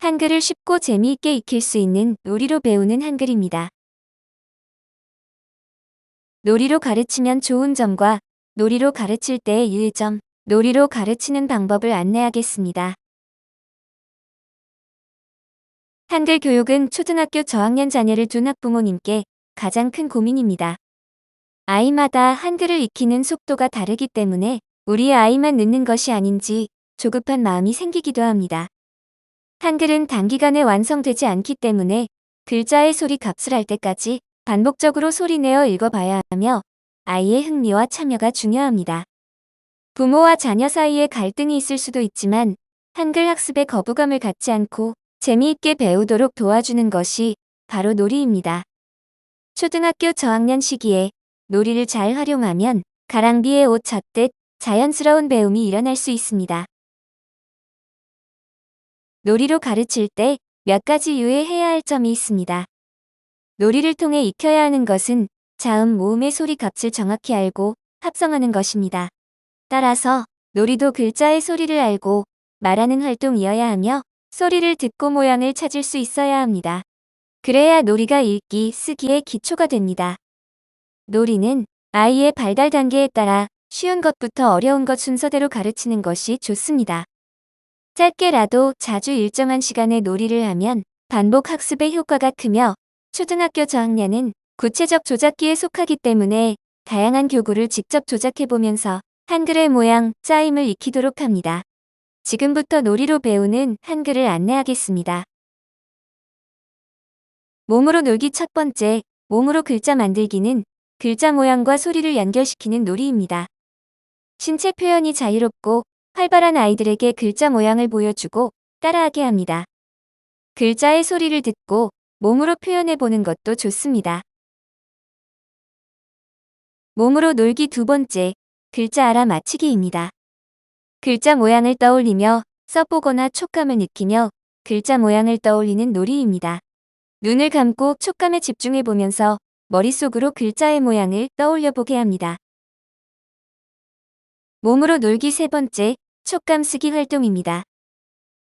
한글을 쉽고 재미있게 익힐 수 있는 놀이로 배우는 한글입니다. 놀이로 가르치면 좋은 점과 놀이로 가르칠 때의 유의점, 놀이로 가르치는 방법을 안내하겠습니다. 한글 교육은 초등학교 저학년 자녀를 둔 학부모님께 가장 큰 고민입니다. 아이마다 한글을 익히는 속도가 다르기 때문에 우리 아이만 늦는 것이 아닌지 조급한 마음이 생기기도 합니다. 한글은 단기간에 완성되지 않기 때문에 글자의 소리 값을 할 때까지 반복적으로 소리내어 읽어봐야 하며 아이의 흥미와 참여가 중요합니다. 부모와 자녀 사이에 갈등이 있을 수도 있지만 한글 학습에 거부감을 갖지 않고 재미있게 배우도록 도와주는 것이 바로 놀이입니다. 초등학교 저학년 시기에 놀이를 잘 활용하면 가랑비에 옷 젖듯 자연스러운 배움이 일어날 수 있습니다. 놀이로 가르칠 때 몇 가지 유의해야 할 점이 있습니다. 놀이를 통해 익혀야 하는 것은 자음, 모음의 소리 값을 정확히 알고 합성하는 것입니다. 따라서 놀이도 글자의 소리를 알고 말하는 활동이어야 하며 소리를 듣고 모양을 찾을 수 있어야 합니다. 그래야 놀이가 읽기, 쓰기의 기초가 됩니다. 놀이는 아이의 발달 단계에 따라 쉬운 것부터 어려운 것 순서대로 가르치는 것이 좋습니다. 짧게라도 자주 일정한 시간에 놀이를 하면 반복 학습의 효과가 크며 초등학교 저학년은 구체적 조작기에 속하기 때문에 다양한 교구를 직접 조작해보면서 한글의 모양, 짜임을 익히도록 합니다. 지금부터 놀이로 배우는 한글을 안내하겠습니다. 몸으로 놀기 첫 번째, 몸으로 글자 만들기는 글자 모양과 소리를 연결시키는 놀이입니다. 신체 표현이 자유롭고 활발한 아이들에게 글자 모양을 보여주고 따라하게 합니다. 글자의 소리를 듣고 몸으로 표현해보는 것도 좋습니다. 몸으로 놀기 두 번째, 글자 알아맞히기입니다. 글자 모양을 떠올리며 써보거나 촉감을 느끼며 글자 모양을 떠올리는 놀이입니다. 눈을 감고 촉감에 집중해보면서 머릿속으로 글자의 모양을 떠올려보게 합니다. 몸으로 놀기 세 번째, 촉감 쓰기 활동입니다.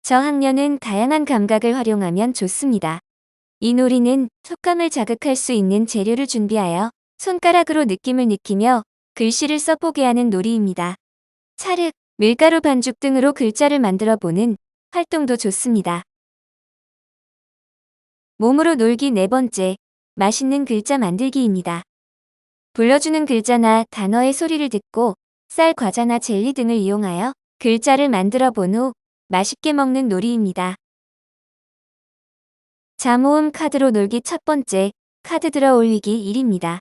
저학년은 다양한 감각을 활용하면 좋습니다. 이 놀이는 촉감을 자극할 수 있는 재료를 준비하여 손가락으로 느낌을 느끼며 글씨를 써보게 하는 놀이입니다. 찰흙, 밀가루 반죽 등으로 글자를 만들어 보는 활동도 좋습니다. 몸으로 놀기 네 번째, 맛있는 글자 만들기입니다. 불러주는 글자나 단어의 소리를 듣고 쌀, 과자나 젤리 등을 이용하여 글자를 만들어 본 후 맛있게 먹는 놀이입니다. 자모음 카드로 놀기 첫 번째, 카드 들어 올리기 1입니다.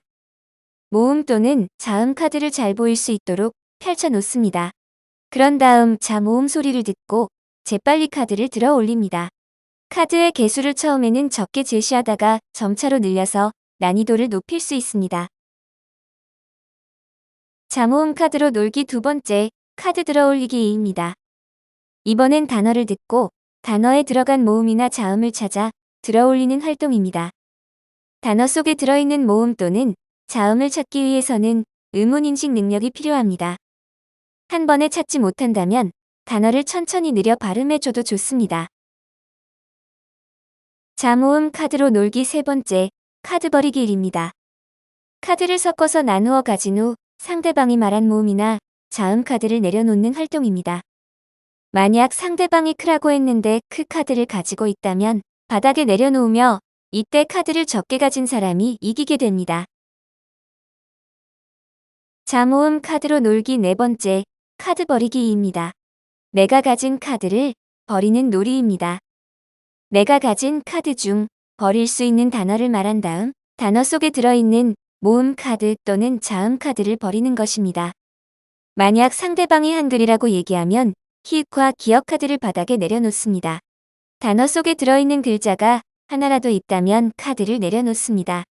모음 또는 자음 카드를 잘 보일 수 있도록 펼쳐 놓습니다. 그런 다음 자모음 소리를 듣고 재빨리 카드를 들어 올립니다. 카드의 개수를 처음에는 적게 제시하다가 점차로 늘려서 난이도를 높일 수 있습니다. 자모음 카드로 놀기 두 번째, 카드 들어 올리기 2입니다. 이번엔 단어를 듣고 단어에 들어간 모음이나 자음을 찾아 들어 올리는 활동입니다. 단어 속에 들어있는 모음 또는 자음을 찾기 위해서는 의문인식 능력이 필요합니다. 한 번에 찾지 못한다면 단어를 천천히 느려 발음해줘도 좋습니다. 자모음 카드로 놀기 세 번째, 카드 버리기 1입니다. 카드를 섞어서 나누어 가진 후 상대방이 말한 모음이나 자음 카드를 내려놓는 활동입니다. 만약 상대방이 크라고 했는데 크 카드를 가지고 있다면 바닥에 내려놓으며 이때 카드를 적게 가진 사람이 이기게 됩니다. 자모음 카드로 놀기 네 번째, 카드 버리기 2입니다. 내가 가진 카드를 버리는 놀이입니다. 내가 가진 카드 중 버릴 수 있는 단어를 말한 다음 단어 속에 들어있는 모음 카드 또는 자음 카드를 버리는 것입니다. 만약 상대방이 한글이라고 얘기하면 히읗과 기역 카드를 바닥에 내려놓습니다. 단어 속에 들어있는 글자가 하나라도 있다면 카드를 내려놓습니다.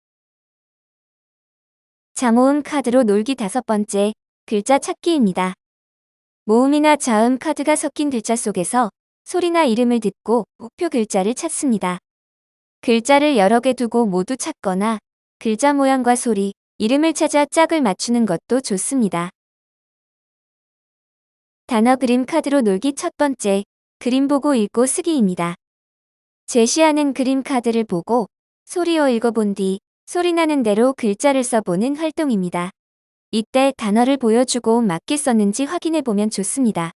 자모음 카드로 놀기 다섯 번째, 글자 찾기입니다. 모음이나 자음 카드가 섞인 글자 속에서 소리나 이름을 듣고 목표 글자를 찾습니다. 글자를 여러 개 두고 모두 찾거나 글자 모양과 소리, 이름을 찾아 짝을 맞추는 것도 좋습니다. 단어 그림 카드로 놀기 첫 번째, 그림 보고 읽고 쓰기입니다. 제시하는 그림 카드를 보고 소리어 읽어본 뒤 소리나는 대로 글자를 써보는 활동입니다. 이때 단어를 보여주고 맞게 썼는지 확인해보면 좋습니다.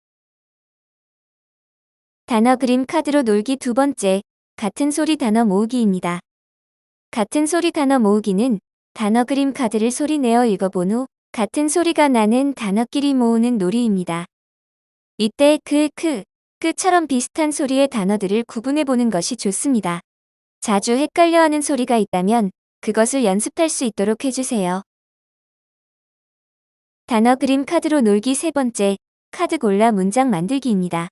단어 그림 카드로 놀기 두 번째, 같은 소리 단어 모으기입니다. 같은 소리 단어 모으기는 단어 그림 카드를 소리내어 읽어본 후 같은 소리가 나는 단어끼리 모으는 놀이입니다. 이때 끄처럼 비슷한 소리의 단어들을 구분해보는 것이 좋습니다. 자주 헷갈려하는 소리가 있다면 그것을 연습할 수 있도록 해주세요. 단어 그림 카드로 놀기 세 번째, 카드 골라 문장 만들기입니다.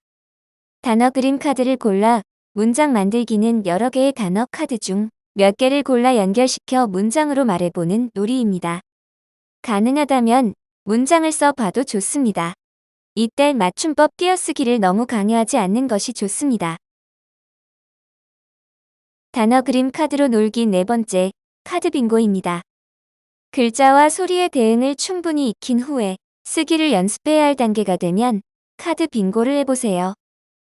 단어 그림 카드를 골라 문장 만들기는 여러 개의 단어 카드 중 몇 개를 골라 연결시켜 문장으로 말해보는 놀이입니다. 가능하다면 문장을 써봐도 좋습니다. 이때 맞춤법 띄어쓰기를 너무 강요하지 않는 것이 좋습니다. 단어 그림 카드로 놀기 네 번째, 카드 빙고입니다. 글자와 소리의 대응을 충분히 익힌 후에 쓰기를 연습해야 할 단계가 되면 카드 빙고를 해보세요.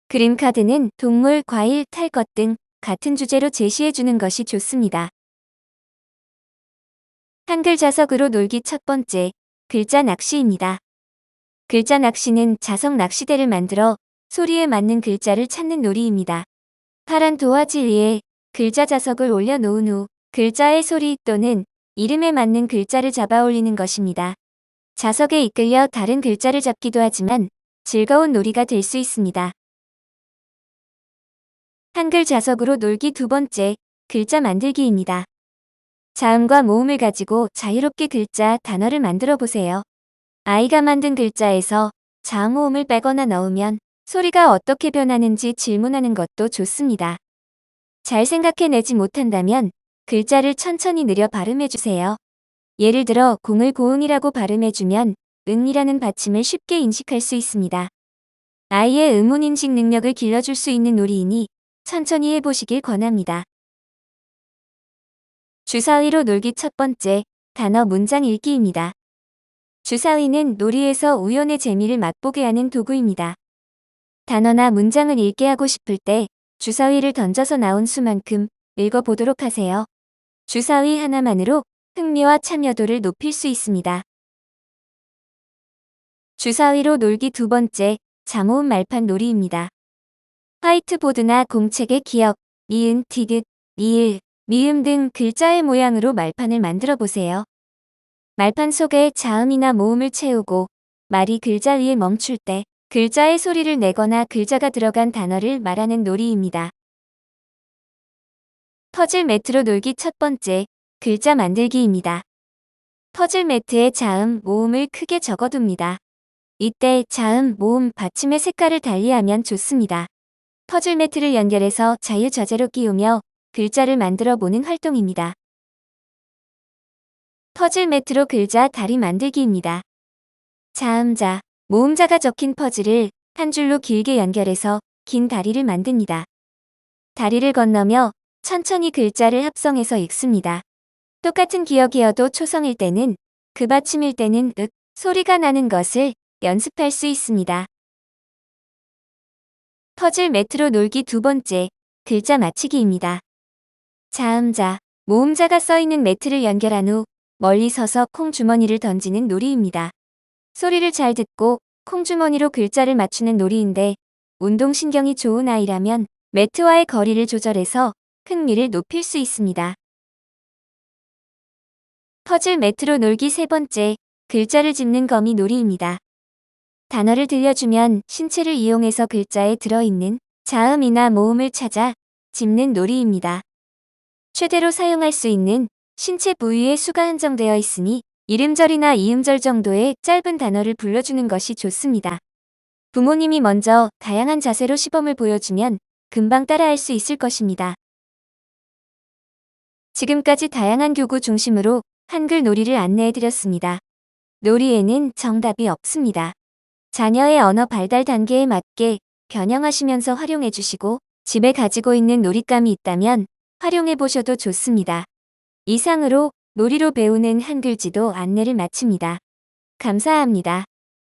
그림 카드는 동물, 과일, 탈 것 등 같은 주제로 제시해주는 것이 좋습니다. 한글 자석으로 놀기 첫 번째, 글자 낚시입니다. 글자 낚시는 자석 낚시대를 만들어 소리에 맞는 글자를 찾는 놀이입니다. 파란 도화지 위에 글자 자석을 올려놓은 후 글자의 소리 또는 이름에 맞는 글자를 잡아 올리는 것입니다. 자석에 이끌려 다른 글자를 잡기도 하지만 즐거운 놀이가 될 수 있습니다. 한글 자석으로 놀기 두 번째, 글자 만들기입니다. 자음과 모음을 가지고 자유롭게 글자, 단어를 만들어 보세요. 아이가 만든 글자에서 자음, 모음을 빼거나 넣으면 소리가 어떻게 변하는지 질문하는 것도 좋습니다. 잘 생각해내지 못한다면 글자를 천천히 느려 발음해주세요. 예를 들어 공을 고응이라고 발음해주면 응이라는 받침을 쉽게 인식할 수 있습니다. 아이의 의문인식 능력을 길러줄 수 있는 놀이이니 천천히 해보시길 권합니다. 주사위로 놀기 첫 번째, 단어 문장 읽기입니다. 주사위는 놀이에서 우연의 재미를 맛보게 하는 도구입니다. 단어나 문장을 읽게 하고 싶을 때 주사위를 던져서 나온 수만큼 읽어보도록 하세요. 주사위 하나만으로 흥미와 참여도를 높일 수 있습니다. 주사위로 놀기 두 번째, 자모음 말판 놀이입니다. 화이트보드나 공책에 기역, 니은, 디귿, 리을, 미음 등 글자의 모양으로 말판을 만들어 보세요. 말판 속에 자음이나 모음을 채우고 말이 글자 위에 멈출 때 글자의 소리를 내거나 글자가 들어간 단어를 말하는 놀이입니다. 퍼즐 매트로 놀기 첫 번째, 글자 만들기입니다. 퍼즐 매트에 자음, 모음을 크게 적어둡니다. 이때 자음, 모음, 받침의 색깔을 달리하면 좋습니다. 퍼즐 매트를 연결해서 자유자재로 끼우며 글자를 만들어 보는 활동입니다. 퍼즐 매트로 글자 다리 만들기입니다. 자음자, 모음자가 적힌 퍼즐을 한 줄로 길게 연결해서 긴 다리를 만듭니다. 다리를 건너며 천천히 글자를 합성해서 읽습니다. 똑같은 기억이어도 초성일 때는 그 받침일 때는 윽 소리가 나는 것을 연습할 수 있습니다. 퍼즐 매트로 놀기 두 번째, 글자 맞히기입니다. 자음자, 모음자가 써있는 매트를 연결한 후 멀리 서서 콩주머니를 던지는 놀이입니다. 소리를 잘 듣고 콩주머니로 글자를 맞추는 놀이인데 운동신경이 좋은 아이라면 매트와의 거리를 조절해서 흥미를 높일 수 있습니다. 퍼즐 매트로 놀기 세 번째, 글자를 짚는 거미 놀이입니다. 단어를 들려주면 신체를 이용해서 글자에 들어있는 자음이나 모음을 찾아 짚는 놀이입니다. 최대로 사용할 수 있는 신체 부위의 수가 한정되어 있으니 이름절이나 이음절 정도의 짧은 단어를 불러주는 것이 좋습니다. 부모님이 먼저 다양한 자세로 시범을 보여주면 금방 따라할 수 있을 것입니다. 지금까지 다양한 교구 중심으로 한글 놀이를 안내해드렸습니다. 놀이에는 정답이 없습니다. 자녀의 언어 발달 단계에 맞게 변형하시면서 활용해주시고 집에 가지고 있는 놀잇감이 있다면 활용해보셔도 좋습니다. 이상으로 놀이로 배우는 한글지도 안내를 마칩니다. 감사합니다.